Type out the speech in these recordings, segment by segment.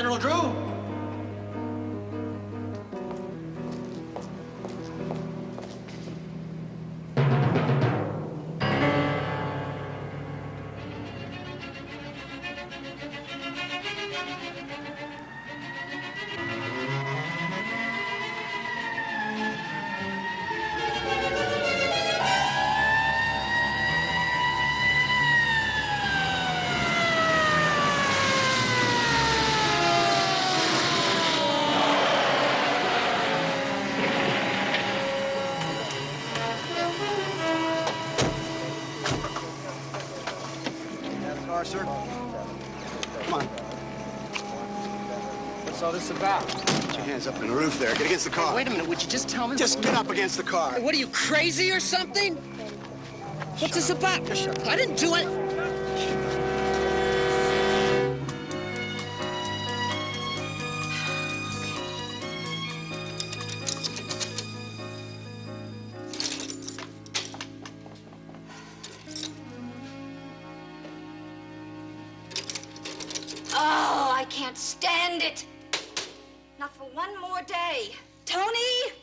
General Drew? Sir. Come on. What's all this about? Put your hands up in the roof there. Get against the car. Hey, wait a minute. Would you just tell me? Just get up against the car. Hey, what are you, crazy or something? What's this about? Just shut up. I didn't do it. Oh, I can't stand it. Not for one more day. Tony!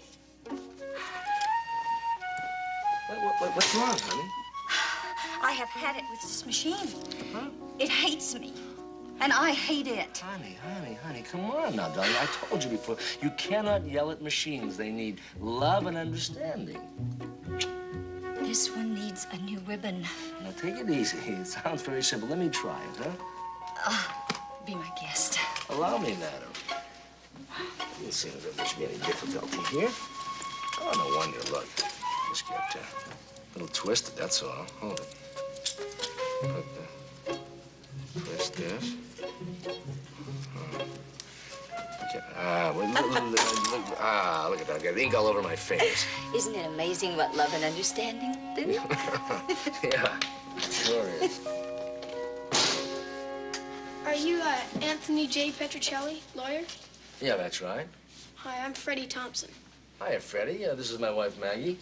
What's wrong, honey? I have had it with this machine. Huh? It hates me. And I hate it. Honey, come on now, darling. I told you before, you cannot yell at machines. They need love and understanding. This one needs a new ribbon. Now, take it easy. It sounds very simple. Let me try it, huh? Be my guest. Allow me, madam. Doesn't seem as if there should be any difficulty here. Oh, no wonder. Look, just get a little twisted, that's all. Hold it. Twist this. Look at that. I got ink all over my face. Isn't it amazing what love and understanding do? Yeah, sure is. Are you Anthony J. Petrocelli, lawyer? Yeah, that's right. Hi, I'm Freddie Thompson. Hiya, Freddie. This is my wife, Maggie.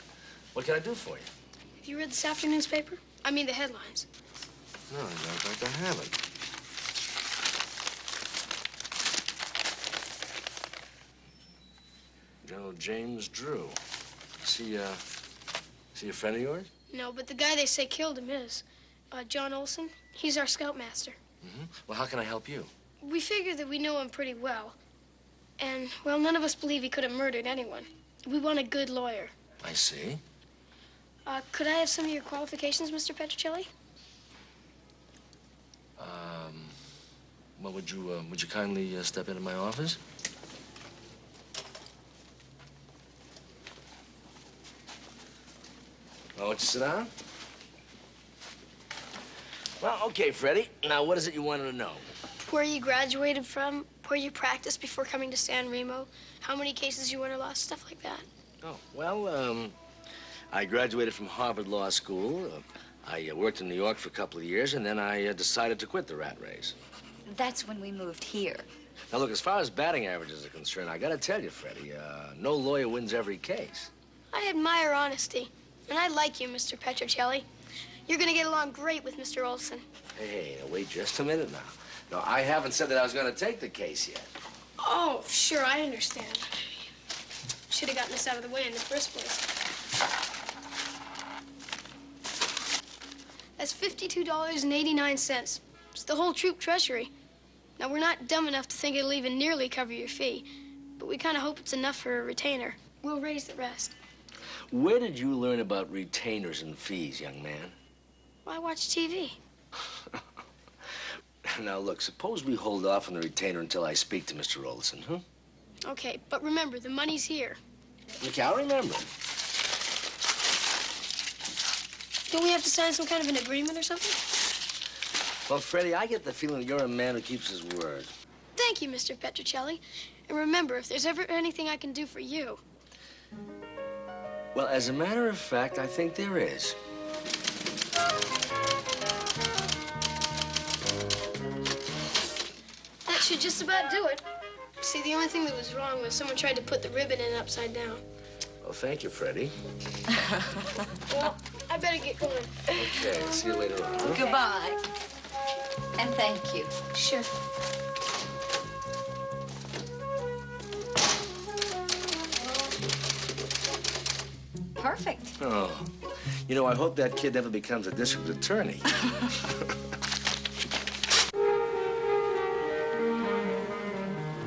What can I do for you? Have you read this afternoon's paper? I mean the headlines. No, I don't think I haven't. General James Drew. Is he a friend of yours? No, but the guy they say killed him is. John Olson. He's our scoutmaster. Mm-hmm. Well, how can I help you? We figure that we know him pretty well. And, well, none of us believe he could have murdered anyone. We want a good lawyer. I see. Could I have some of your qualifications, Mr. Petrocelli? Well, would you kindly step into my office? Well, won't you sit down? Well, okay, Freddie. Now, what is it you wanted to know? Where you graduated from, where you practiced before coming to San Remo, how many cases you won or lost, stuff like that. Oh, well, I graduated from Harvard Law School. I worked in New York for a couple of years, and then I decided to quit the rat race. That's when we moved here. Now, look, as far as batting averages are concerned, I gotta tell you, Freddie, no lawyer wins every case. I admire honesty, and I like you, Mr. Petrocelli. You're gonna get along great with Mr. Olson. Hey, now, wait just a minute now. No, I haven't said that I was gonna take the case yet. Oh, sure, I understand. Should have gotten this out of the way in the first place. That's $52.89. It's the whole troop treasury. Now, we're not dumb enough to think it'll even nearly cover your fee, but we kind of hope it's enough for a retainer. We'll raise the rest. Where did you learn about retainers and fees, young man? Well, I watch TV. Now, look, suppose we hold off on the retainer until I speak to Mr. Olson, huh? Okay, but remember, the money's here. Okay, I'll remember. Don't we have to sign some kind of an agreement or something? Well, Freddie, I get the feeling that you're a man who keeps his word. Thank you, Mr. Petrocelli. And remember, if there's ever anything I can do for you... Well, as a matter of fact, I think there is. That should just about do it. See, the only thing that was wrong was someone tried to put the ribbon in upside down. Well, thank you, Freddie. Well, I better get going. Okay, see you later on. Huh? Goodbye. And thank you. Sure. perfect. Oh. You know, I hope that kid never becomes a district attorney.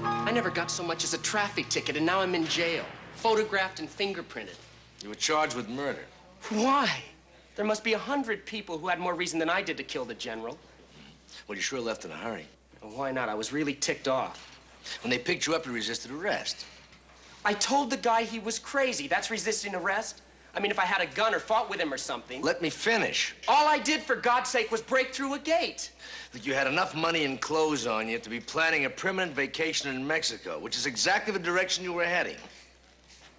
I never got so much as a traffic ticket, and now I'm in jail. Photographed and fingerprinted. You were charged with murder. Why? There must be 100 people who had more reason than I did to kill the general. Well, you sure left in a hurry. Well, why not? I was really ticked off. When they picked you up, you resisted arrest. I told the guy he was crazy. That's resisting arrest? I mean, if I had a gun or fought with him or something. Let me finish. All I did, for God's sake, was break through a gate. That you had enough money and clothes on you to be planning a permanent vacation in Mexico, which is exactly the direction you were heading.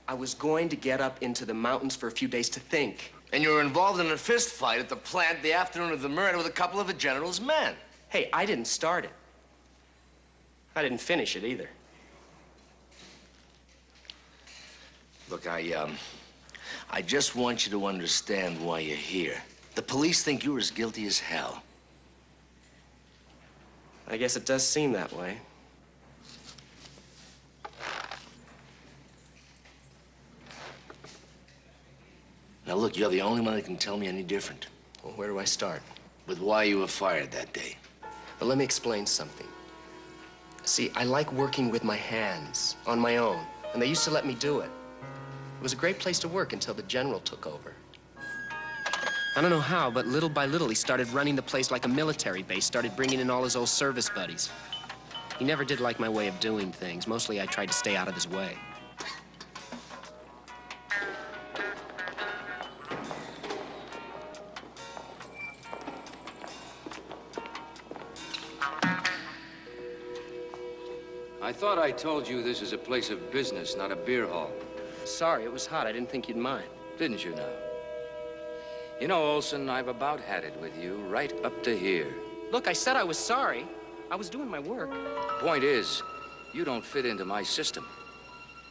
I was going to get up into the mountains for a few days to think. And you were involved in a fist fight at the plant the afternoon of the murder with a couple of the general's men. Hey, I didn't start it. I didn't finish it either. Look, I just want you to understand why you're here. The police think you're as guilty as hell. I guess it does seem that way. Now, look, you're the only one that can tell me any different. Well, where do I start? With why you were fired that day. But let me explain something. See, I like working with my hands, on my own, and they used to let me do it. It was a great place to work until the general took over. I don't know how, but little by little, he started running the place like a military base, started bringing in all his old service buddies. He never did like my way of doing things. Mostly, I tried to stay out of his way. I thought I told you this is a place of business, not a beer hall. Sorry, it was hot. I didn't think you'd mind. Didn't you now? You know, Olson, I've about had it with you right up to here. Look, I said I was sorry. I was doing my work. Point is, you don't fit into my system.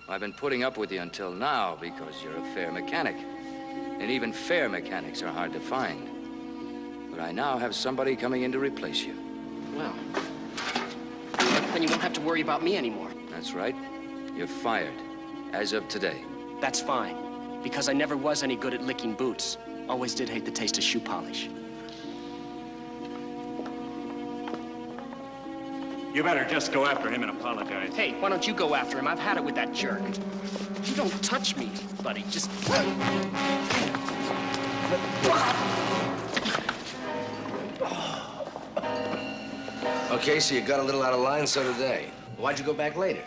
I've been putting up with you until now because you're a fair mechanic. And even fair mechanics are hard to find. But I now have somebody coming in to replace you. Well, then you won't have to worry about me anymore. That's right. You're fired. As of today. That's fine, because I never was any good at licking boots. Always did hate the taste of shoe polish. You better just go after him and apologize. Hey, why don't you go after him? I've had it with that jerk. You don't touch me, buddy. Just... Okay, so you got a little out of line, so did they. Why'd you go back later?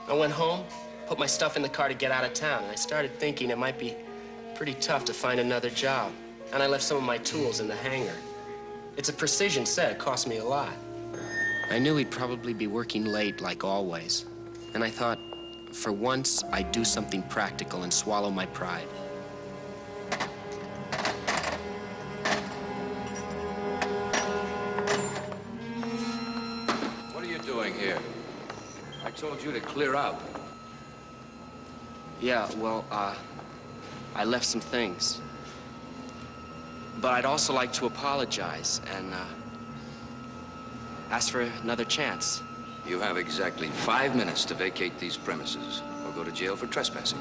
I went home, put my stuff in the car to get out of town, and I started thinking it might be pretty tough to find another job. And I left some of my tools in the hangar. It's a precision set. It cost me a lot. I knew he'd probably be working late, like always. And I thought, for once, I'd do something practical and swallow my pride. What are you doing here? I told you to clear out. Yeah, well, I left some things. But I'd also like to apologize and, ask for another chance. You have exactly 5 minutes to vacate these premises or go to jail for trespassing.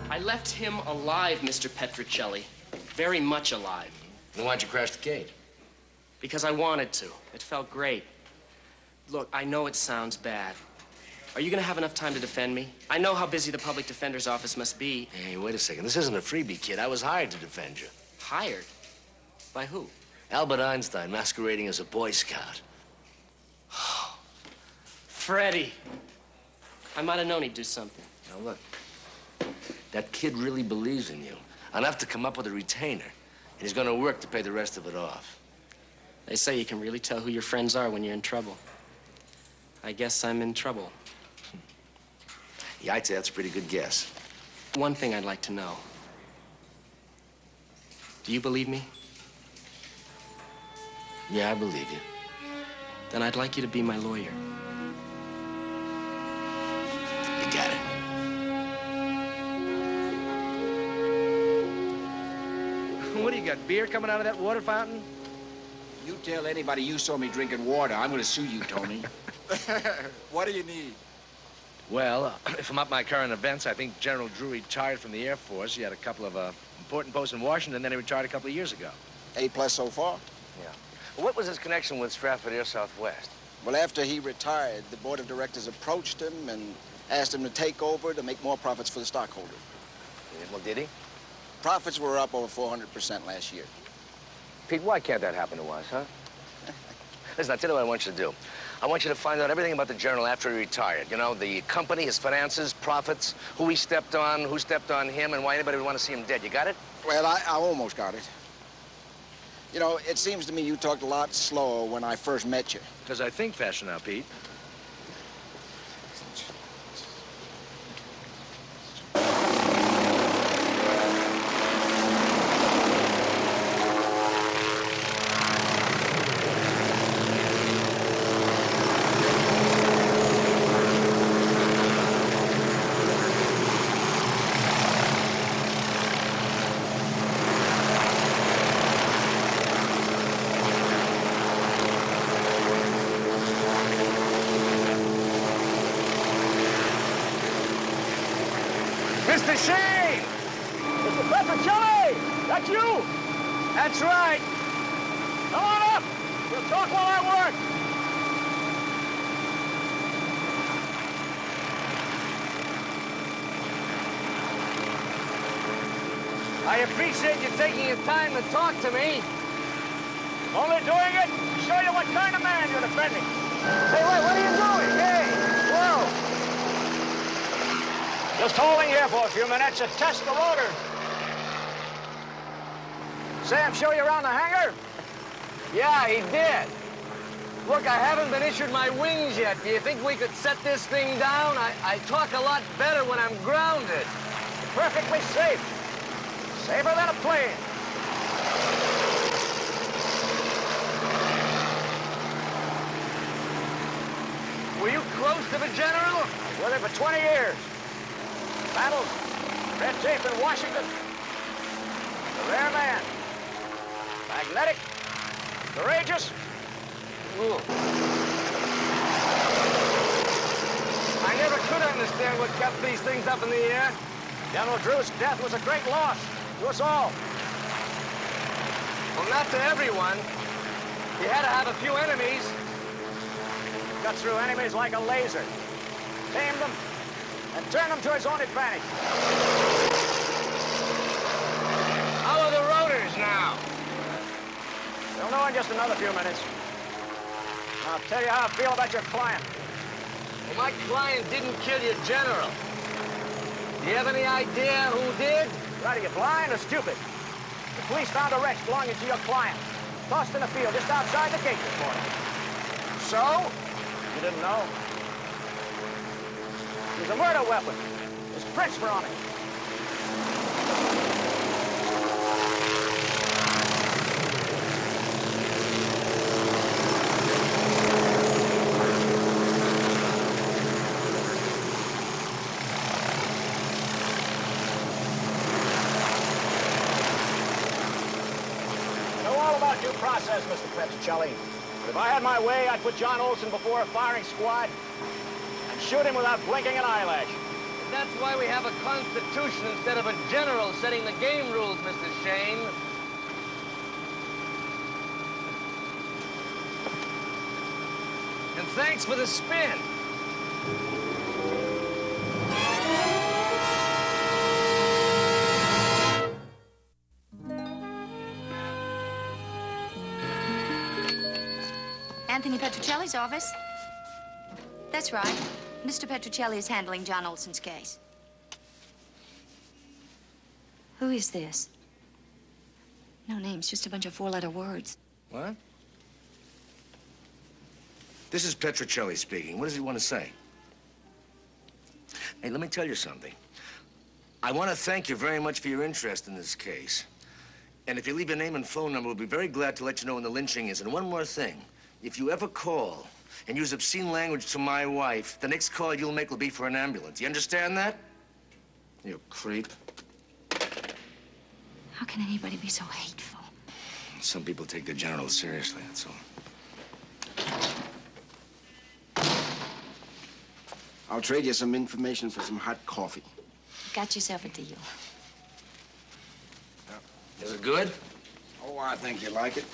I left him alive, Mr. Petrocelli. Very much alive. Then why'd you crash the gate? Because I wanted to. It felt great. Look, I know it sounds bad. Are you gonna have enough time to defend me? I know how busy the public defender's office must be. Hey, wait a second. This isn't a freebie, kid. I was hired to defend you. Hired? By who? Albert Einstein, masquerading as a Boy Scout. Freddie. I might have known he'd do something. Now, look. That kid really believes in you. Enough to come up with a retainer. And he's gonna work to pay the rest of it off. They say you can really tell who your friends are when you're in trouble. I guess I'm in trouble. Yeah, I'd say that's a pretty good guess. One thing I'd like to know. Do you believe me? Yeah, I believe you. Then I'd like you to be my lawyer. You got it. What do you got, beer coming out of that water fountain? You tell anybody you saw me drinking water, I'm gonna sue you, Tony. What do you need? Well, if I'm up my current events, I think General Drew retired from the Air Force. He had a couple of important posts in Washington, then he retired a couple of years ago. A+ so far. Yeah. Well, what was his connection with Stratford Air Southwest? Well, after he retired, the board of directors approached him and asked him to take over to make more profits for the stockholder. Well, did he? Profits were up over 400% last year. Pete, why can't that happen to us, huh? Listen, I'll tell you what I want you to do. I want you to find out everything about the General after he retired. You know, the company, his finances, profits, who he stepped on, who stepped on him, and why anybody would want to see him dead. You got it? Well, I almost got it. You know, it seems to me you talked a lot slower when I first met you. Because I think faster now, Pete. Mr. Shane! Mr. Petrocelli! That's you! That's right. Come on up! We'll talk while I work. I appreciate you taking your time to talk to me. Only doing it to show you what kind of man you're defending. Hey, wait, what are you doing? Hey, whoa! Just holding here for a few minutes to test the rotor. Sam show you around the hangar? Yeah, he did. Look, I haven't been issued my wings yet. Do you think we could set this thing down? I talk a lot better when I'm grounded. Perfectly safe. Safer than a plane. Were you close to the General? With him for 20 years. Battles, red tape in Washington. A rare man. Magnetic, courageous. Ooh. I never could understand what kept these things up in the air. General Drew's death was a great loss to us all. Well, not to everyone. He had to have a few enemies. Cut through enemies like a laser. Tamed them and turned them to his own advantage. How are the rotors now? We'll know in just another few minutes. I'll tell you how I feel about your client. Well, my client didn't kill your General. Do you have any idea who did? What, are you blind or stupid? The police found a wretch belonging to your client. Tossed in a field just outside the gate this morning. So? You didn't know? It was a murder weapon. There's prints for on it. Due process, Mr. Petrocelli. But if I had my way, I'd put John Olson before a firing squad and shoot him without blinking an eyelash. That's why we have a constitution instead of a general setting the game rules, Mr. Shane. And thanks for the spin. Anthony Petrocelli's office? That's right. Mr. Petrocelli is handling John Olson's case. Who is this? No names, just a bunch of four-letter words. What? This is Petrocelli speaking. What does he want to say? Hey, let me tell you something. I want to thank you very much for your interest in this case. And if you leave your name and phone number, we'll be very glad to let you know when the lynching is. And one more thing. If you ever call and use obscene language to my wife, the next call you'll make will be for an ambulance. You understand that? You creep. How can anybody be so hateful? Some people take their generals seriously, that's all. I'll trade you some information for some hot coffee. Got yourself a deal. Is it good? Oh, I think you like it.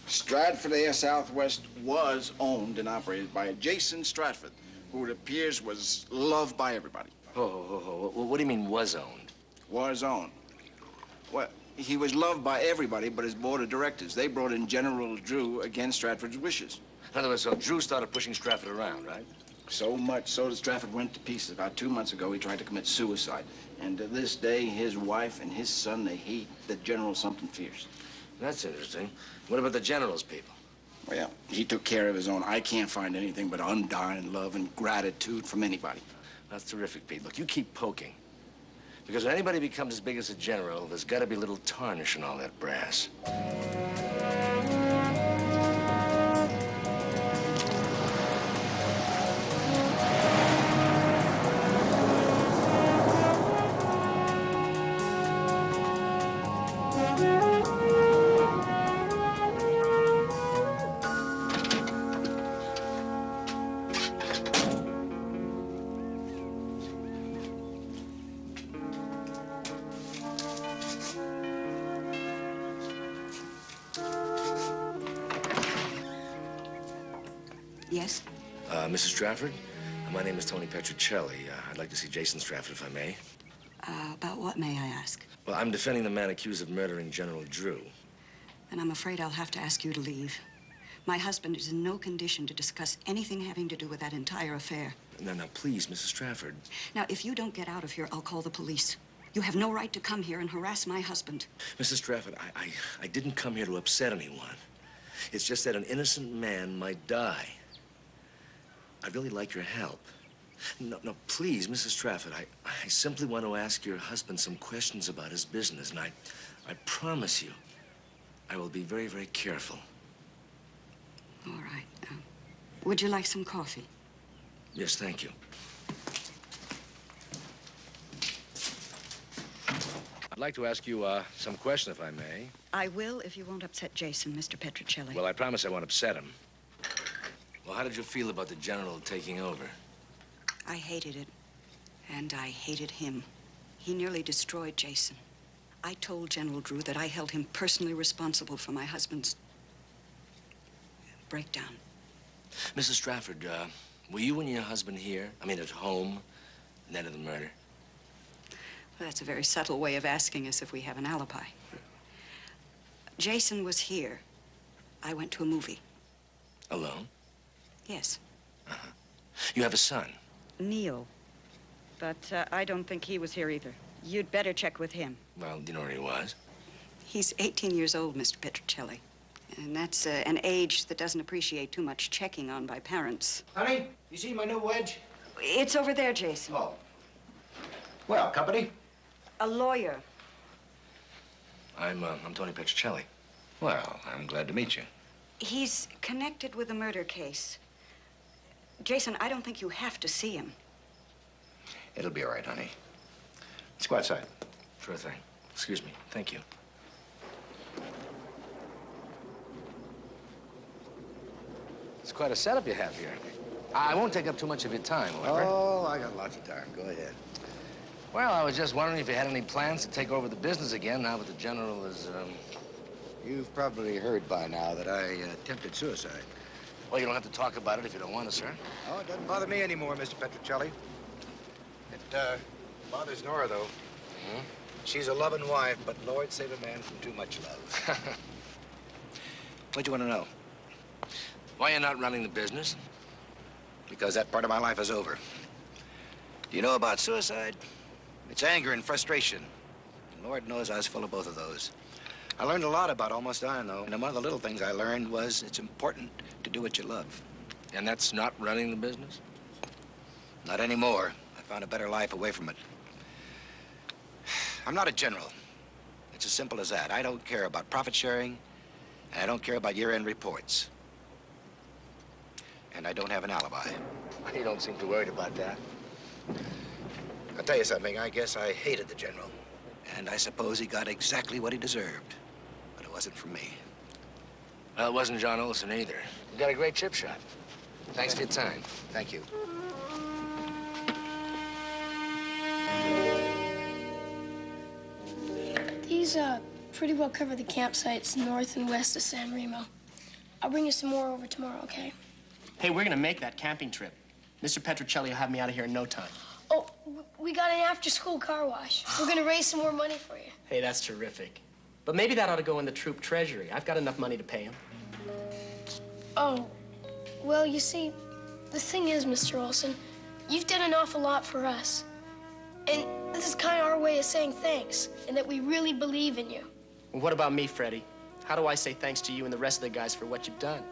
Stratford Air Southwest was owned and operated by Jason Stratford, who it appears was loved by everybody. What do you mean was owned? Was owned. Well, he was loved by everybody but his board of directors. They brought in General Drew against Stratford's wishes. In other words, so Drew started pushing Stratford around, right? So much so that Stratford went to pieces. About 2 months ago, he tried to commit suicide. And to this day, his wife and his son, they hate the general something fierce. That's interesting. What about the general's people? Well, he took care of his own. I can't find anything but undying love and gratitude from anybody. That's terrific, Pete. Look, you keep poking. Because when anybody becomes as big as a general, there's got to be a little tarnish in all that brass. Yes? Mrs. Stratford, my name is Tony Petrocelli. I'd like to see Jason Stratford, if I may. About what, may I ask? Well, I'm defending the man accused of murdering General Drew. And I'm afraid I'll have to ask you to leave. My husband is in no condition to discuss anything having to do with that entire affair. Now, please, Mrs. Stratford. Now, if you don't get out of here, I'll call the police. You have no right to come here and harass my husband. Mrs. Stratford, I didn't come here to upset anyone. It's just that an innocent man might die. I'd really like your help. No, please, Mrs. Stratford, I simply want to ask your husband some questions about his business, and I promise you, I will be very, very careful. All right. Would you like some coffee? Yes, thank you. I'd like to ask you some question, if I may. I will if you won't upset Jason, Mr. Petrocelli. Well, I promise I won't upset him. Well, how did you feel about the general taking over? I hated it, and I hated him. He nearly destroyed Jason. I told General Drew that I held him personally responsible for my husband's breakdown. Mrs. Stratford, were you and your husband here? I mean, at home, the night of the murder? Well, that's a very subtle way of asking us if we have an alibi. Jason was here. I went to a movie. Alone? Yes. Uh-huh. You have a son? Neil. But I don't think he was here either. You'd better check with him. Well, do you know where he was? He's 18 years old, Mr. Petrocelli. And that's an age that doesn't appreciate too much checking on by parents. Honey, you see my new wedge? It's over there, Jason. Oh. Well, company? A lawyer. I'm Tony Petrocelli. Well, I'm glad to meet you. He's connected with the murder case. Jason, I don't think you have to see him. It'll be all right, honey. Let's go outside. Sure thing. Excuse me. Thank you. It's quite a setup you have here. I won't take up too much of your time, however. Oh, I got lots of time. Go ahead. Well, I was just wondering if you had any plans to take over the business again now that the general is, You've probably heard by now that I attempted suicide. Well, you don't have to talk about it if you don't want to, sir. Oh, it doesn't bother me anymore, Mr. Petrocelli. It bothers Nora, though. Mm-hmm. She's a loving wife, but Lord save a man from too much love. What'd you want to know? Why you're not running the business? Because that part of my life is over. Do you know about suicide? It's anger and frustration. And Lord knows I was full of both of those. I learned a lot about almost dying, though. And one of the little things I learned was it's important to do what you love. And that's not running the business? Not anymore. I found a better life away from it. I'm not a general. It's as simple as that. I don't care about profit sharing, and I don't care about year-end reports. And I don't have an alibi. You don't seem too worried about that. I'll tell you something. I guess I hated the general. And I suppose he got exactly what he deserved. But it wasn't from me. Well, it wasn't John Olson either. You got a great chip shot. Thanks for your time. Thank you. These, pretty well cover the campsites north and west of San Remo. I'll bring you some more over tomorrow, okay? Hey, we're gonna make that camping trip. Mr. Petrocelli will have me out of here in no time. Oh, we got an after-school car wash. We're gonna raise some more money for you. Hey, that's terrific. But maybe that ought to go in the troop treasury. I've got enough money to pay him. Oh, well, you see, the thing is, Mr. Olson, you've done an awful lot for us. And this is kind of our way of saying thanks, and that we really believe in you. And what about me, Freddie? How do I say thanks to you and the rest of the guys for what you've done?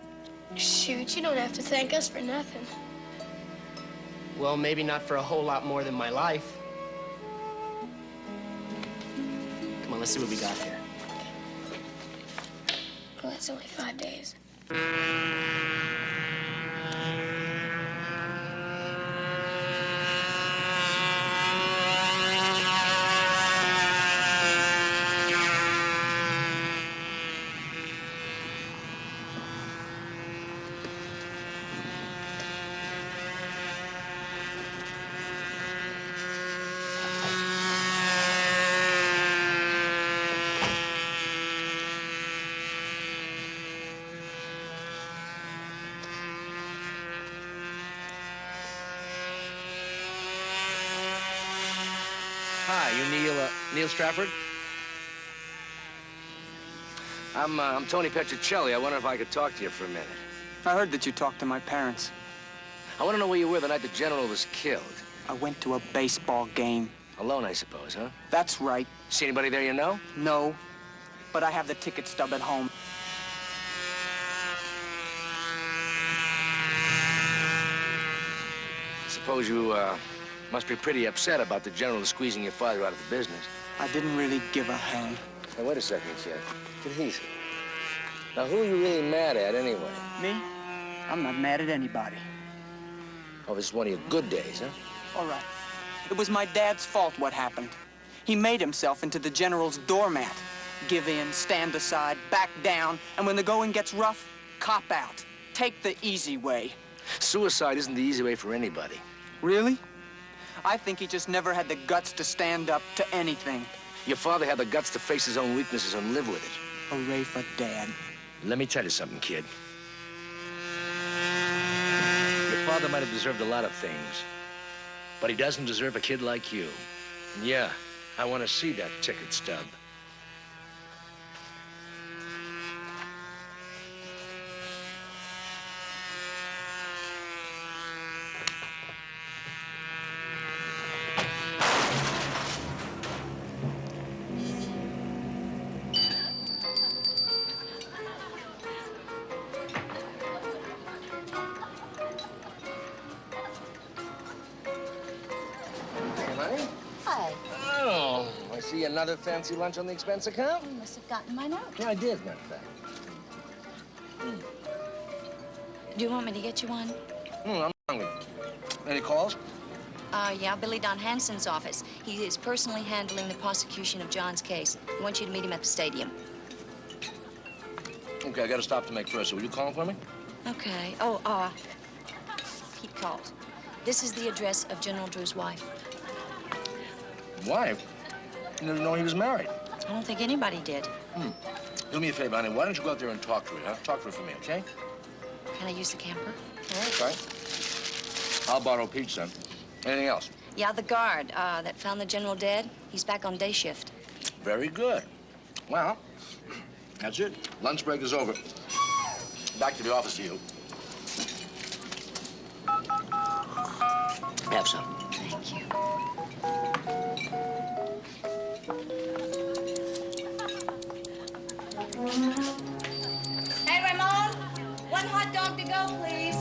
Shoot, you don't have to thank us for nothing. Well, maybe not for a whole lot more than my life. Come on, let's see what we got here. Well, it's only 5 days. Hi, you Neil Stratford? I'm Tony Petrocelli. I wonder if I could talk to you for a minute. I heard that you talked to my parents. I want to know where you were the night the general was killed. I went to a baseball game. Alone, I suppose, huh? That's right. See anybody there you know? No, but I have the ticket stub at home. Suppose you, must be pretty upset about the general squeezing your father out of the business. I didn't really give a hang. Now, wait a second, kid. Get easy. Now, who are you really mad at, anyway? Me? I'm not mad at anybody. Oh, this is one of your good days, huh? All right. It was my dad's fault what happened. He made himself into the general's doormat. Give in, stand aside, back down, and when the going gets rough, cop out. Take the easy way. Suicide isn't the easy way for anybody. Really? I think he just never had the guts to stand up to anything. Your father had the guts to face his own weaknesses and live with it. Hooray for Dad. Let me tell you something, kid. Your father might have deserved a lot of things, but he doesn't deserve a kid like you. And yeah, I want to see that ticket stub. See another fancy lunch on the expense account? You must have gotten my note. Yeah, I did, matter of fact. Do you want me to get you one? I'm hungry. Any calls? Yeah, Billy Don Hansen's office. He is personally handling the prosecution of John's case. I want you to meet him at the stadium. Okay, I gotta stop to make first. So will you call him for me? Okay. Oh, he called. This is the address of General Drew's wife. Wife? I didn't know he was married. I don't think anybody did. Do me a favor, honey. Why don't you go out there and talk to her, huh? Talk to her for me, okay? Can I use the camper? Okay. I'll borrow Pete's son. Anything else? Yeah, the guard that found the general dead. He's back on day shift. Very good. Well, that's it. Lunch break is over. Back to the office for you. Have some. Thank you. Hey, Ramon, one hot dog to go, please.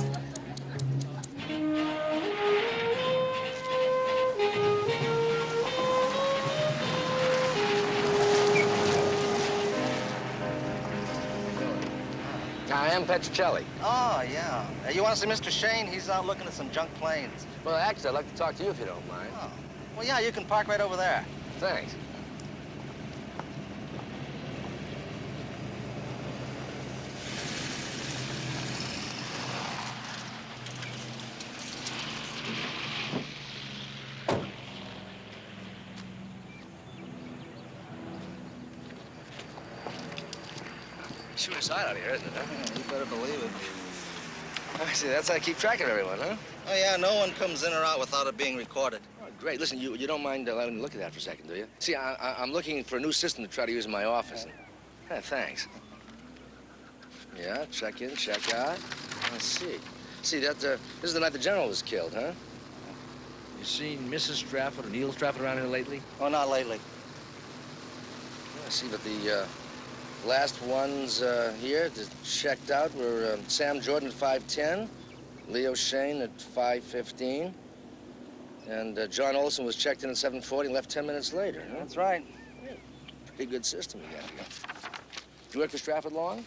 I am Petrocelli. Oh, yeah. You want to see Mr. Shane? He's out looking at some junk planes. Well, actually, I'd like to talk to you if you don't mind. Oh. Well, yeah, you can park right over there. Thanks. Sure is hot out here, isn't it, huh? Yeah, you better believe it. I see, that's how I keep track of everyone, huh? Oh, yeah, no one comes in or out without it being recorded. Oh, great. Listen, you don't mind letting me look at that for a second, do you? See, I'm looking for a new system to try to use in my office. And, yeah, thanks. Yeah, check in, check out. Let's see. See, this is the night the general was killed, huh? You seen Mrs. Stratford or Neil Stratford around here lately? Oh, not lately. I see, but the last ones here that checked out were Sam Jordan at 5:10, Leo Shane at 5:15, and John Olson was checked in at 7:40 and left 10 minutes later. Huh? That's right. Yeah, pretty good system you got here. You worked for Stratford long?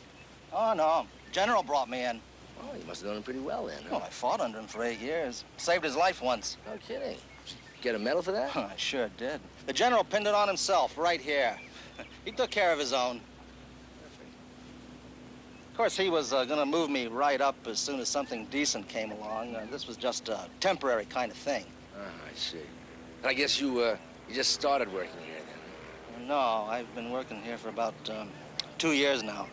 Oh, no. General brought me in. Oh, you must have known him pretty well then, huh? Well, I fought under him for 8 years. Saved his life once. No kidding. Get a medal for that? I sure did. The general pinned it on himself right here. He took care of his own. Of course, he was going to move me right up as soon as something decent came along. This was just a temporary kind of thing. Oh, I see. I guess you just started working here then? No, I've been working here for about 2 years now.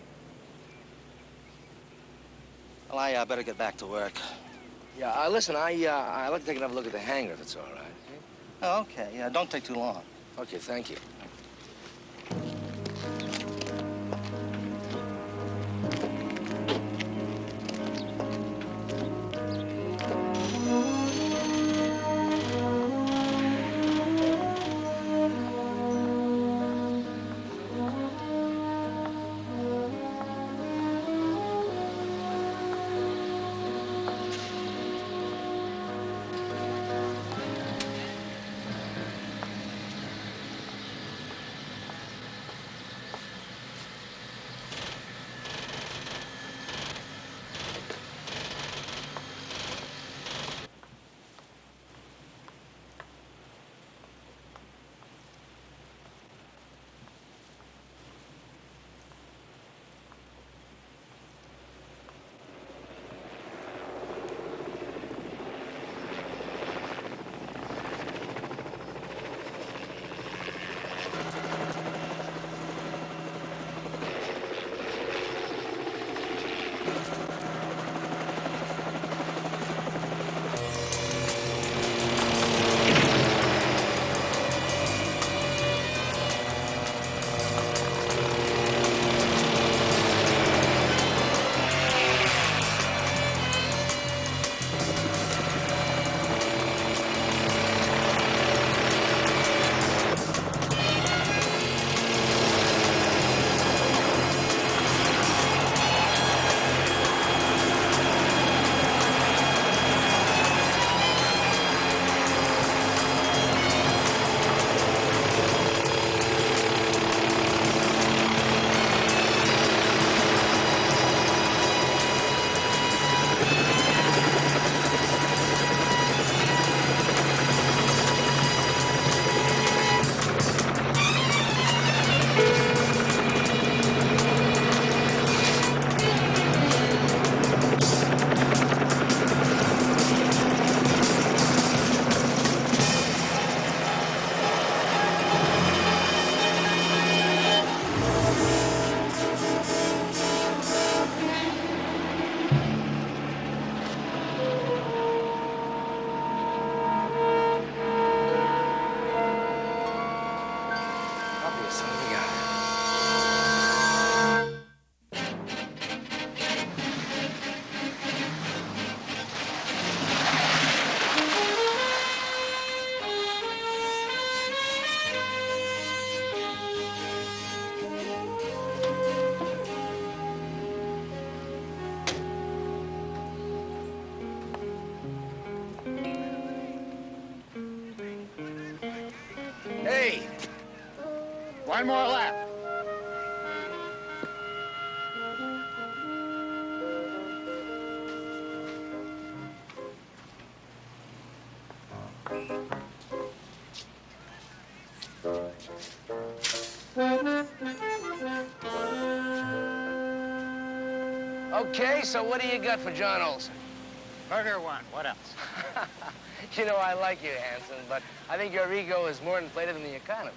Well, I better get back to work. Yeah, listen, I'd like to take another look at the hangar, if it's all right. Oh, okay. Yeah, don't take too long. Okay, thank you. Hey! One more lap. Okay, so what do you got for John Olson? Burger one. What else? You know, I like you, Hanson, but I think your ego is more inflated than the economy.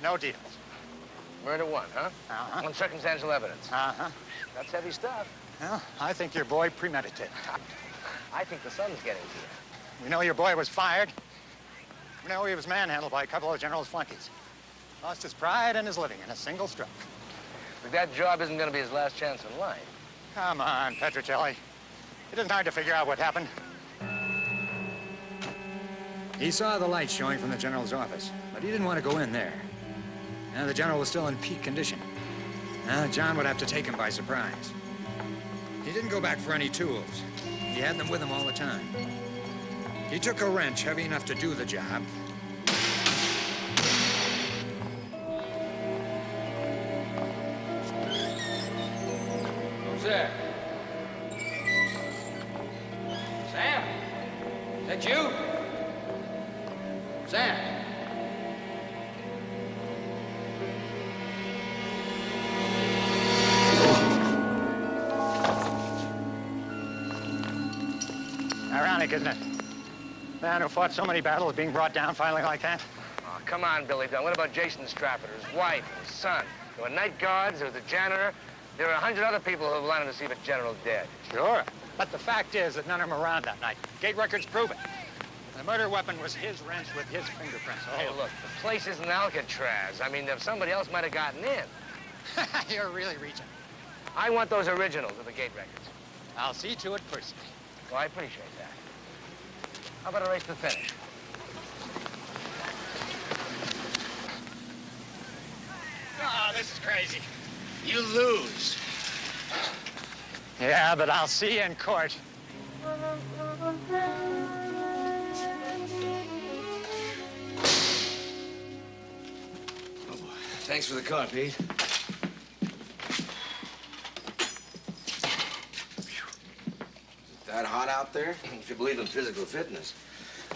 No deals. Murder one, huh? Uh-huh. On circumstantial evidence. Uh-huh. That's heavy stuff. Well, I think your boy premeditated. I think the sun's getting to you. We know your boy was fired. We know he was manhandled by a couple of General's flunkies. Lost his pride and his living in a single stroke. But that job isn't going to be his last chance in life. Come on, Petrocelli. It isn't hard to figure out what happened. He saw the lights showing from the General's office, but he didn't want to go in there. The General was still in peak condition. John would have to take him by surprise. He didn't go back for any tools. He had them with him all the time. He took a wrench heavy enough to do the job. Who's there? Sam? Is that you? Sam? Ironic, isn't it? Man who fought so many battles being brought down finally like that. Oh, come on, Billy Dunn. What about Jason Stratford, his wife, his son? There were night guards, there was a janitor. There were 100 other people who have lined to see the General dead. Sure. But the fact is that none of them around that night. Gate records prove it. The murder weapon was his wrench with his fingerprints. Hey, look, the place isn't Alcatraz. I mean, if somebody else might have gotten in. You're really reaching. I want those originals of the gate records. I'll see to it personally. Well, I appreciate that. How about a race to the finish? Oh, this is crazy. You lose. Yeah, but I'll see you in court. Thanks for the car, Pete. That hot out there? If you believe in physical fitness.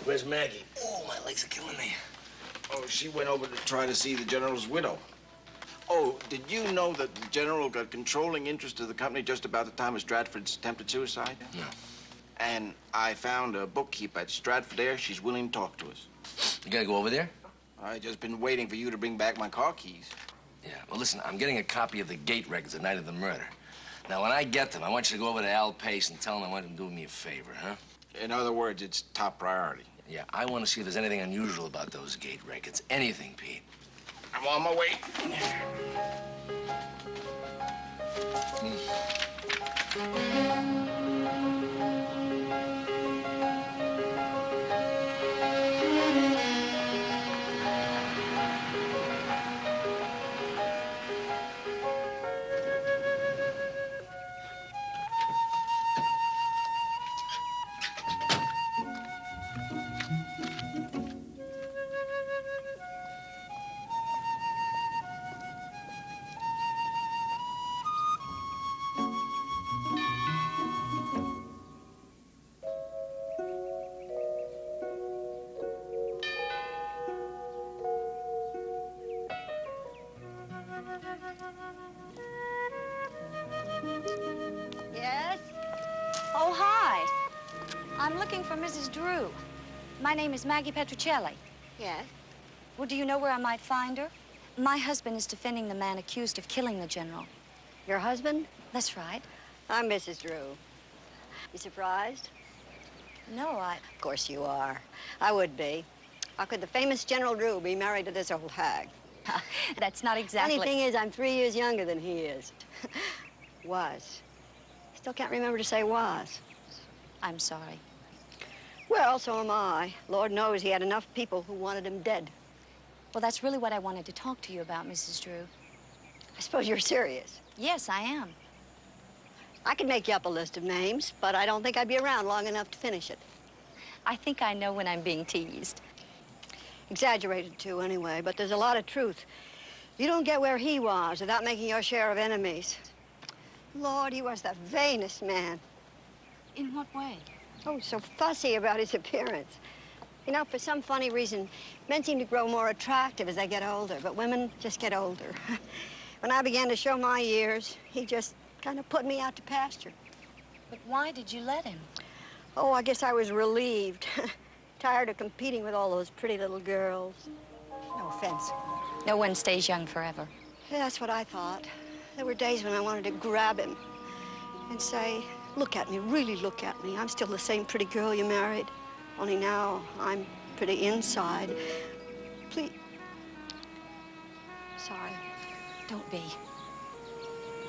Where's Maggie? Oh, my legs are killing me. Oh, she went over to try to see the General's widow. Oh, did you know that the General got controlling interest of the company just about the time of Stratford's attempted suicide? No. And I found a bookkeeper at Stratford there. She's willing to talk to us. You gotta go over there? I just been waiting for you to bring back my car keys. Yeah, well, listen, I'm getting a copy of the gate records the night of the murder. Now, when I get them, I want you to go over to Al Pace and tell him I want him to do me a favor, huh? In other words, it's top priority. Yeah, I want to see if there's anything unusual about those gate records. Anything, Pete. I'm on my way. Yes? Oh, hi. I'm looking for Mrs. Drew. My name is Maggie Petrocelli. Yes? Well, do you know where I might find her? My husband is defending the man accused of killing the General. Your husband? That's right. I'm Mrs. Drew. You surprised? No, Of course you are. I would be. How could the famous General Drew be married to this old hag? That's not exactly... Funny thing is, I'm 3 years younger than he is. Was. Still can't remember to say was. I'm sorry. Well, so am I. Lord knows he had enough people who wanted him dead. Well, that's really what I wanted to talk to you about, Mrs. Drew. I suppose you're serious. Yes, I am. I could make you up a list of names, but I don't think I'd be around long enough to finish it. I think I know when I'm being teased. Exaggerated, too, anyway, but there's a lot of truth. You don't get where he was without making your share of enemies. Lord, he was the vainest man. In what way? Oh, so fussy about his appearance. You know, for some funny reason, men seem to grow more attractive as they get older, but women just get older. When I began to show my years, he just kind of put me out to pasture. But why did you let him? Oh, I guess I was relieved. Tired of competing with all those pretty little girls. No offense. No one stays young forever. Yeah, that's what I thought. There were days when I wanted to grab him and say, look at me, really look at me. I'm still the same pretty girl you married. Only now I'm pretty inside. Please. Sorry. Don't be.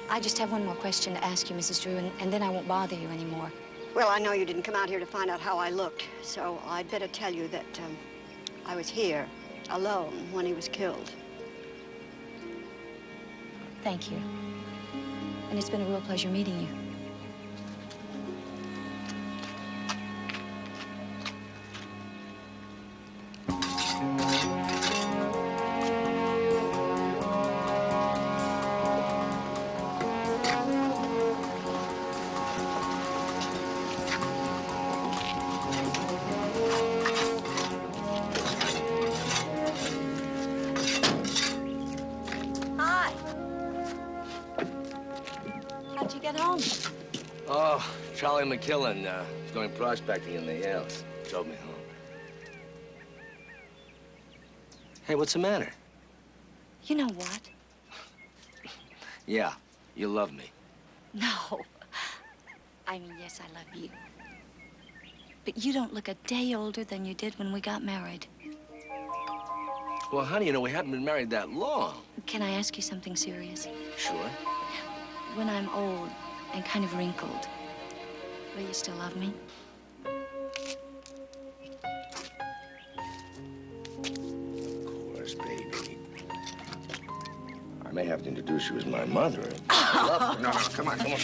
I just have one more question to ask you, Mrs. Drew, and then I won't bother you anymore. Well, I know you didn't come out here to find out how I looked, so I'd better tell you that I was here, alone, when he was killed. Thank you. And it's been a real pleasure meeting you. Hi. How'd you get home? Oh, Charlie McKillen was going prospecting in the hills. Drove me home. Hey, what's the matter? You know what? Yeah, you love me. No. I mean, yes, I love you. But you don't look a day older than you did when we got married. Well, honey, you know, we haven't been married that long. Can I ask you something serious? Sure. When I'm old and kind of wrinkled, will you still love me? Of course, baby. I may have to introduce you as my mother. Love her. No, come on, come on.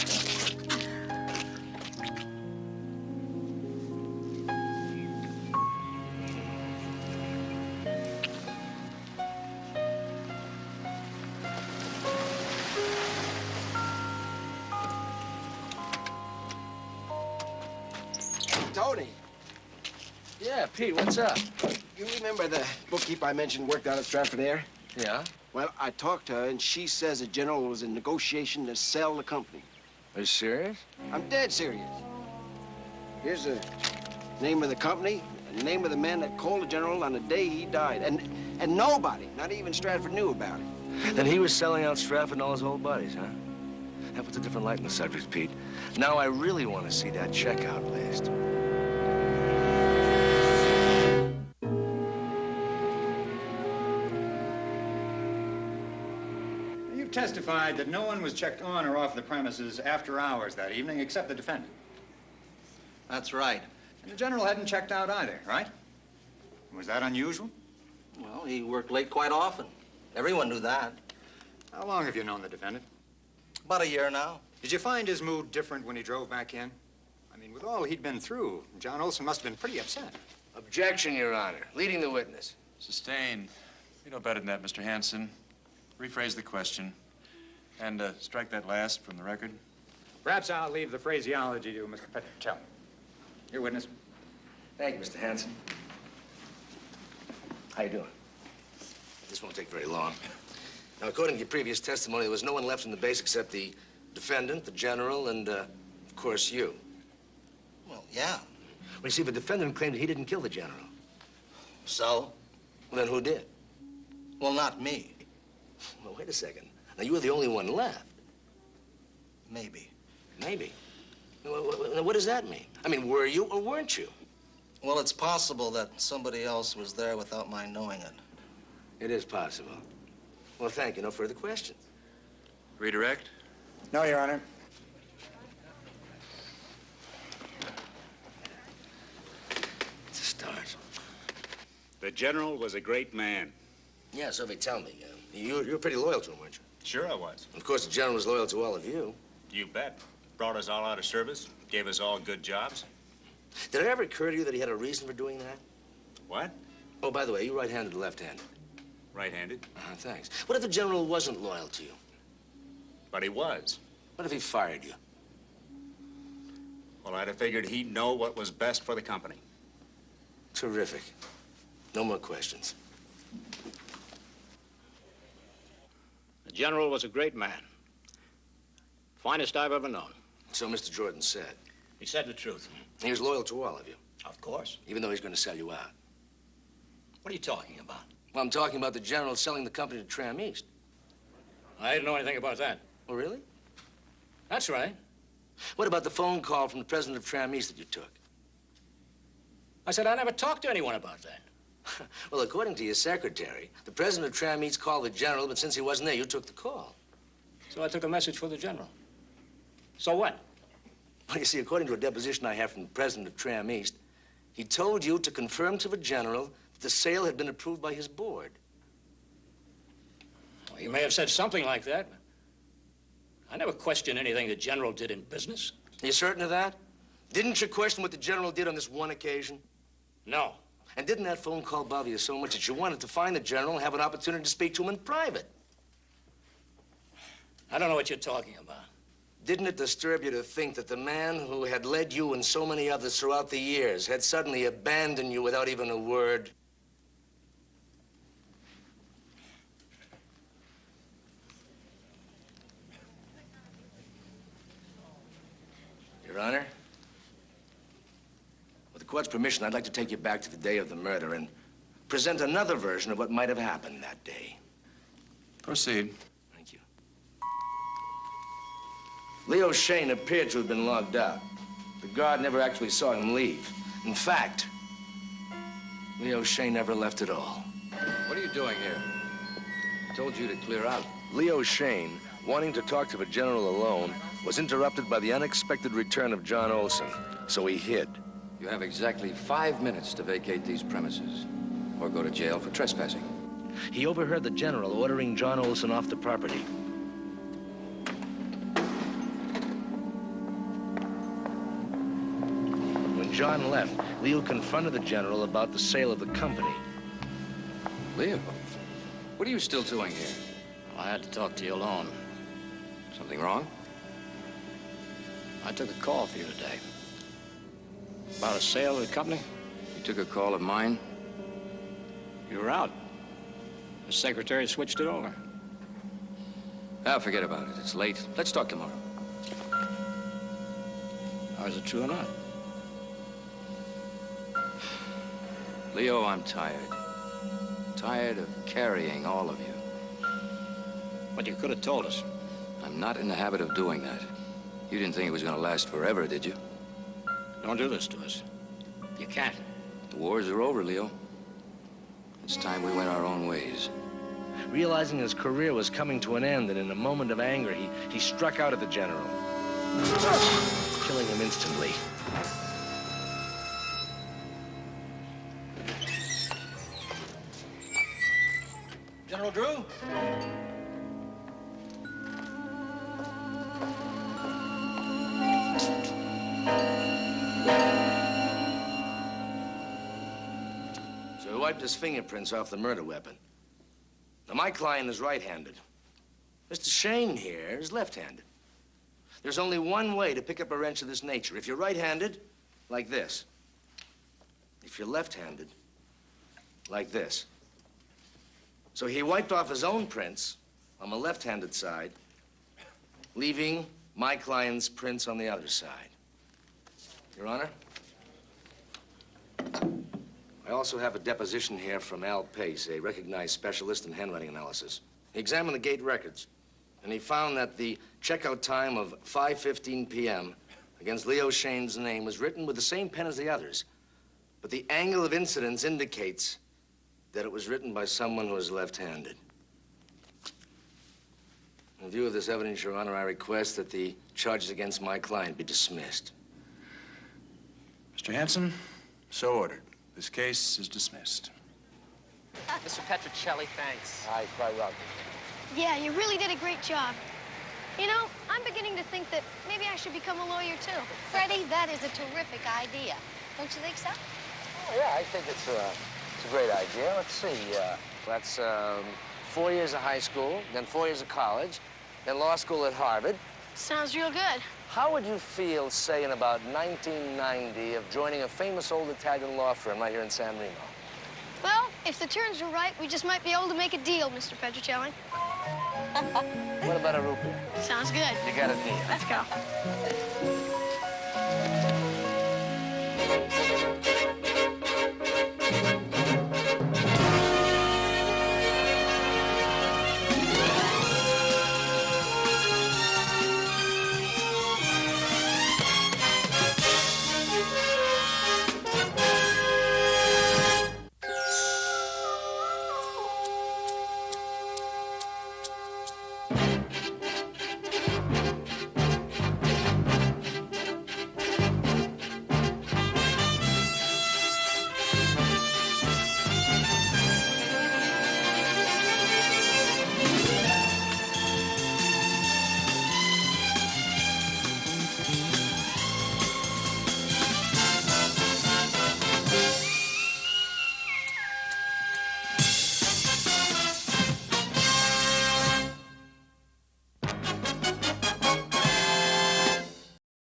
Tony. Yeah, Pete, what's up? You remember the bookkeeper I mentioned worked out at Stratford Air? Yeah? Well, I talked to her, and she says the general was in negotiation to sell the company. Are you serious? I'm dead serious. Here's the name of the company and the name of the man that called the general on the day he died. And nobody, not even Stratford, knew about it. Then he was selling out Stratford and all his old buddies, huh? That puts a different light in the subject, Pete. Now I really want to see that checkout list. You've testified that no one was checked on or off the premises after hours that evening except the defendant. That's right. And the general hadn't checked out either, right? Was that unusual? Well, he worked late quite often. Everyone knew that. How long have you known the defendant? About a year now. Did you find his mood different when he drove back in? I mean, with all he'd been through, John Olson must have been pretty upset. Objection, Your Honor. Leading the witness. Sustained. You know better than that, Mr. Hanson. Rephrase the question. And strike that last from the record. Perhaps I'll leave the phraseology to Mr. Petrocelli. Your witness. Thank you, Mr. Hanson. How you doing? This won't take very long. Now, according to your previous testimony, there was no one left in the base except the defendant, the general, and, of course, you. Well, yeah. Well, you see, the defendant claimed that he didn't kill the general. So? Well, then who did? Well, not me. Well, wait a second. Now, you were the only one left. Maybe. Maybe? Well, what does that mean? I mean, were you or weren't you? Well, it's possible that somebody else was there without my knowing it. It is possible. Well, thank you. No further questions. Redirect? No, Your Honor. It's a start. The general was a great man. Yeah, so they tell me. You were pretty loyal to him, weren't you? Sure I was. Of course, the general was loyal to all of you. You bet. Brought us all out of service, gave us all good jobs. Did it ever occur to you that he had a reason for doing that? What? Oh, by the way, you right-handed or left-handed? Right-handed. Thanks. What if the general wasn't loyal to you? But he was. What if he fired you? Well, I'd have figured he'd know what was best for the company. Terrific. No more questions. The general was a great man. Finest I've ever known. So Mr. Jordan said. He said the truth. He was loyal to all of you. Of course. Even though he's going to sell you out. What are you talking about? Well, I'm talking about the general selling the company to Tram East. I didn't know anything about that. Oh, really? That's right. What about the phone call from the president of Tram East that you took? I said I never talked to anyone about that. Well, according to your secretary, the president of Tram East called the general, but since he wasn't there, you took the call. So I took a message for the general. So what? Well, you see, according to a deposition I have from the president of Tram East, he told you to confirm to the general that the sale had been approved by his board. Well, he may have said something like that. I never questioned anything the general did in business. Are you certain of that? Didn't you question what the general did on this one occasion? No. And didn't that phone call bother you so much that you wanted to find the general and have an opportunity to speak to him in private? I don't know what you're talking about. Didn't it disturb you to think that the man who had led you and so many others throughout the years had suddenly abandoned you without even a word? Your Honor, with the court's permission, I'd like to take you back to the day of the murder and present another version of what might have happened that day. Proceed. Thank you. Leo Shane appeared to have been logged out. The guard never actually saw him leave. In fact, Leo Shane never left at all. What are you doing here? I told you to clear out. Leo Shane, wanting to talk to the general alone, was interrupted by the unexpected return of John Olson, so he hid. You have exactly 5 minutes to vacate these premises or go to jail for trespassing. He overheard the general ordering John Olson off the property. When John left, Leo confronted the general about the sale of the company. Leo, what are you still doing here? I had to talk to you alone. Something wrong? I took a call for you today. About a sale of the company? You took a call of mine? You were out. The secretary switched it over. Ah, forget about it. It's late. Let's talk tomorrow. Or is it true or not? Leo, I'm tired. Tired of carrying all of you. But you could have told us. I'm not in the habit of doing that. You didn't think it was going to last forever, did you? Don't do this to us. You can't. The wars are over, Leo. It's time we went our own ways. Realizing his career was coming to an end, and in a moment of anger, he struck out at the general, killing him instantly. General Drew? So he wiped his fingerprints off the murder weapon. Now, my client is right-handed. Mr. Shane here is left-handed. There's only one way to pick up a wrench of this nature. If you're right-handed, like this. If you're left-handed, like this. So he wiped off his own prints on the left-handed side, leaving my client's prints on the other side. Your Honor, I also have a deposition here from Al Pace, a recognized specialist in handwriting analysis. He examined the gate records, and he found that the checkout time of 5:15 p.m. against Leo Shane's name was written with the same pen as the others. But the angle of incidence indicates that it was written by someone who was left-handed. In view of this evidence, Your Honor, I request that the charges against my client be dismissed. Mr. Hanson, so ordered. This case is dismissed. Mr. Petrocelli, thanks. Aye, quite welcome. Yeah, you really did a great job. You know, I'm beginning to think that maybe I should become a lawyer, too. Freddie, that is a terrific idea. Don't you think so? Oh, yeah, I think it's a great idea. Let's see. That's 4 years of high school, then 4 years of college, then law school at Harvard. Sounds real good. How would you feel, say, in about 1990, of joining a famous old Italian law firm right here in San Remo? Well, if the terms were right, we just might be able to make a deal, Mr. Petrocelli. What about a root beer? Sounds good. You got a deal. Let's go.